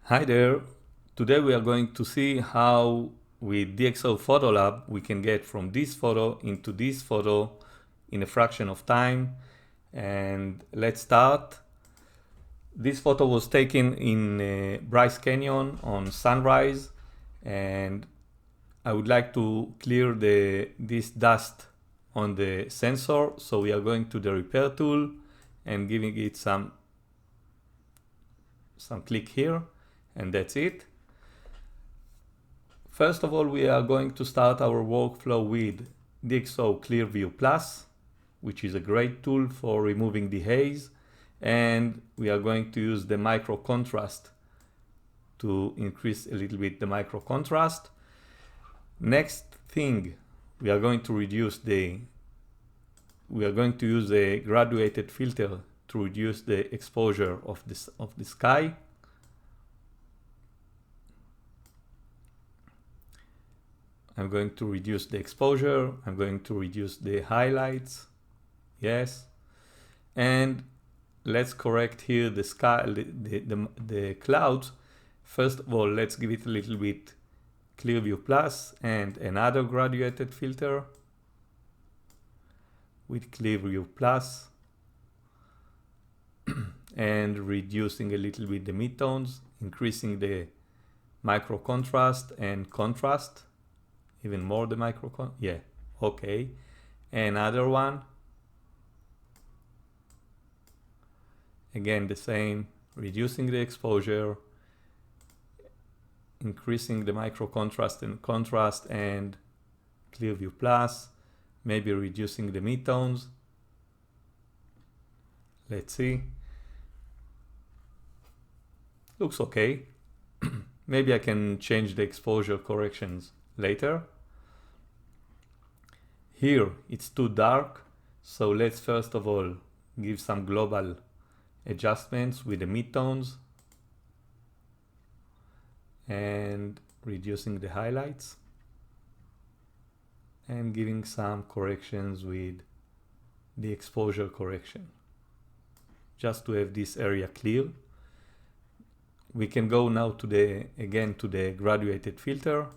Hi there. Today we are going to see how with DXO Photolab we can get from this photo into this photo in a fraction of time. And let's start. This photo was taken in Bryce Canyon on sunrise, and I would like to clear this dust on the sensor. So we are going to the repair tool and giving it some click here. And that's it. First of all, we are going to start our workflow with DXO Clearview Plus, which is a great tool for removing the haze. And we are going to use the micro contrast to increase a little bit the micro contrast. Next thing, we are going to use a graduated filter to reduce the exposure of the sky. I'm going to reduce the exposure. I'm going to reduce the highlights. Yes. And let's correct here the sky, the clouds. First of all, let's give it a little bit Clearview Plus and another graduated filter with Clearview Plus and reducing a little bit the midtones, increasing the micro contrast and contrast. Even more the yeah, okay. Another one. Again, the same, reducing the exposure, increasing the micro contrast and Clearview Plus, maybe reducing the midtones. Let's see. Looks okay. Maybe I can change the exposure corrections later. Here it's too dark, so let's first of all give some global adjustments with the midtones and reducing the highlights and giving some corrections with the exposure correction just to have this area clear. We can go now to the graduated filter,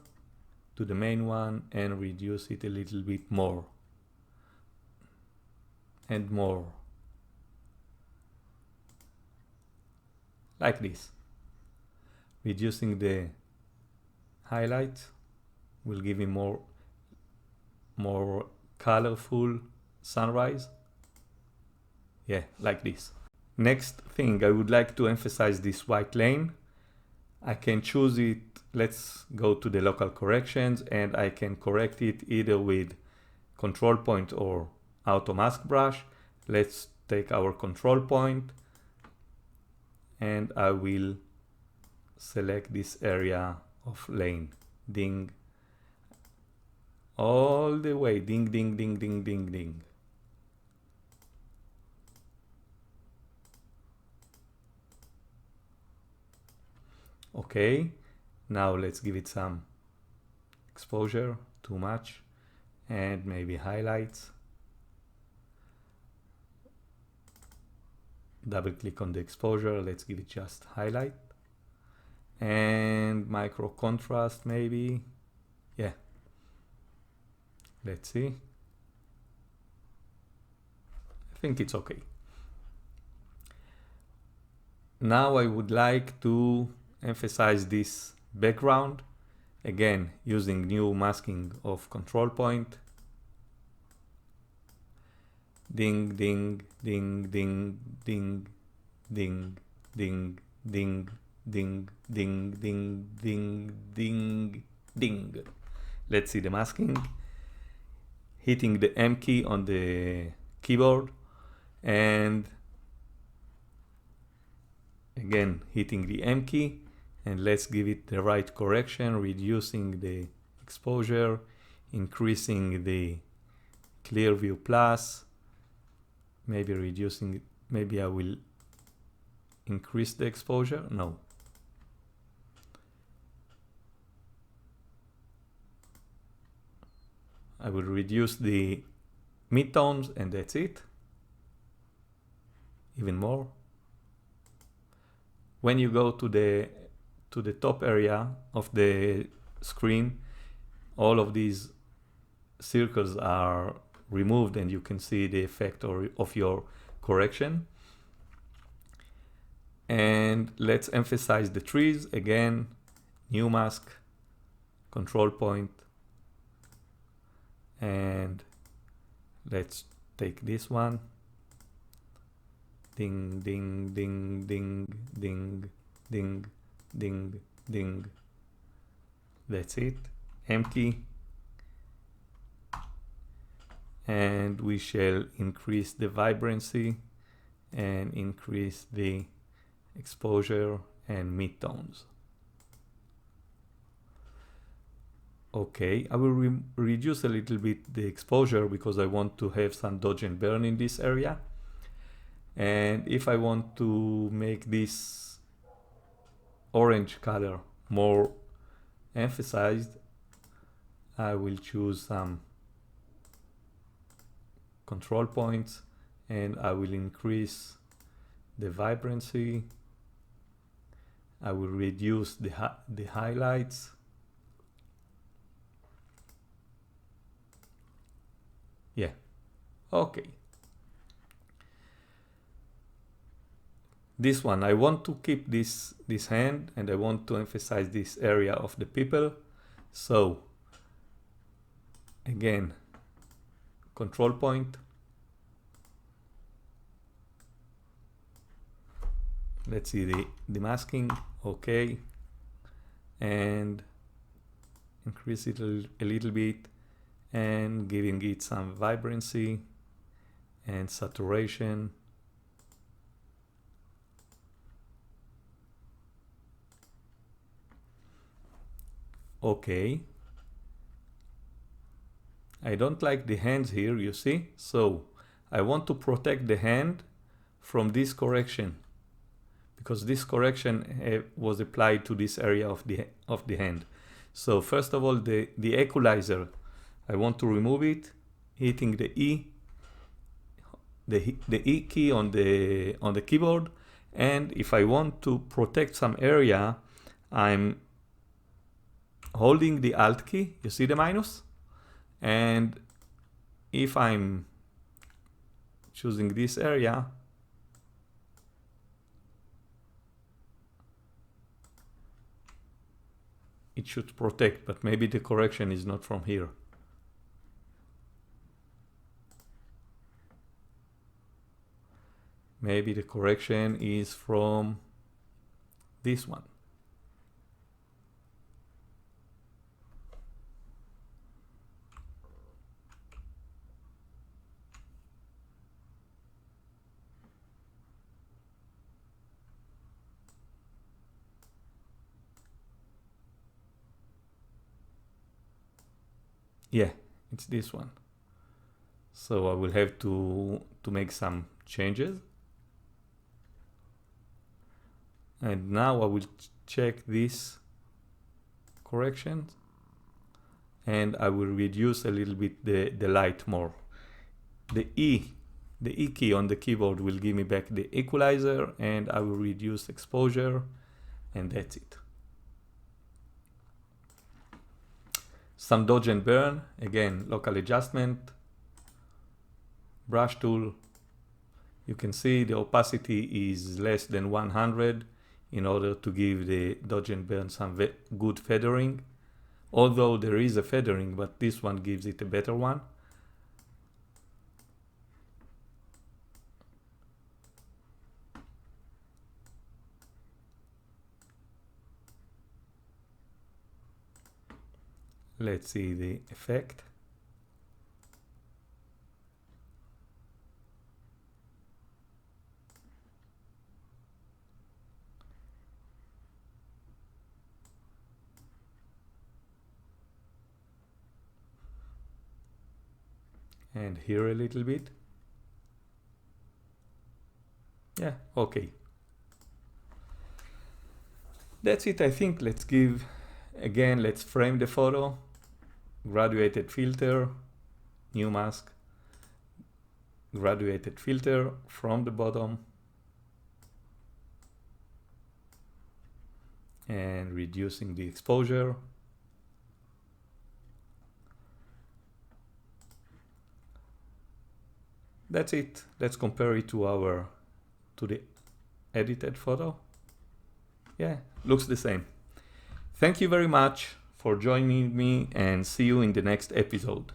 to the main one, and reduce it a little bit more and more, like this. Reducing the highlights will give him more colorful sunrise. Yeah, like this. Next thing, I would like to emphasize this white lane. I can choose it. Let's go to the local corrections, and I can correct it either with control point or auto mask brush. Let's take our control point and I will select this area of lane. Ding. All the way. Ding, ding, ding, ding, ding, ding. Okay. Now let's give it some exposure, too much, and maybe highlights. Double click on the exposure, let's give it just highlight. And micro contrast maybe, yeah. Let's see. I think it's okay. Now I would like to emphasize this background, again using new masking of control point. Ding, ding, ding, ding, ding, ding, ding, ding, ding, ding, ding, ding, ding, ding. Let's see the masking. Hitting the M key on the keyboard and again hitting the M key. And let's give it the right correction, reducing the exposure, increasing the Clearview Plus, maybe reducing it. Maybe I will increase the exposure. No. I will reduce the midtones and that's it. Even more. When you go to the to the top area of the screen, all of these circles are removed and you can see the effect of your correction. And let's emphasize the trees again. New mask, control point, and let's take this one. Ding, ding, ding, ding, ding, ding, ding, ding. That's it. Empty. And we shall increase the vibrancy and increase the exposure and midtones. Okay, I will reduce a little bit the exposure because I want to have some dodge and burn in this area. And if I want to make this orange color more emphasized, I will choose some control points and I will increase the vibrancy. I will reduce the highlights. Yeah, okay. This one, I want to keep this hand and I want to emphasize this area of the people. So again, control point. Let's see the masking, okay. And increase it a little bit and giving it some vibrancy and saturation. Okay. I don't like the hands here, you see? So I want to protect the hand from this correction because this correction was applied to this area of the hand. So first of all, the equalizer, I want to remove it, hitting the E key on the keyboard. And if I want to protect some area, I'm holding the Alt key, you see the minus? And if I'm choosing this area, it should protect, but maybe the correction is not from here. Maybe the correction is from this one. Yeah, it's this one. So I will have to make some changes. And now I will check this correction and I will reduce a little bit the light more. The E key on the keyboard will give me back the equalizer and I will reduce exposure and that's it. Some dodge and burn, again, local adjustment, brush tool. You can see the opacity is less than 100 in order to give the dodge and burn some good feathering. Although there is a feathering, but this one gives it a better one. Let's see the effect. And here a little bit. Yeah, okay. That's it, I think. Let's give, again, let's frame the photo. Graduated filter, new mask, graduated filter from the bottom. and reducing the exposure. That's it. Let's compare it to the edited photo. Yeah, looks the same. Thank you very much for joining me, and see you in the next episode.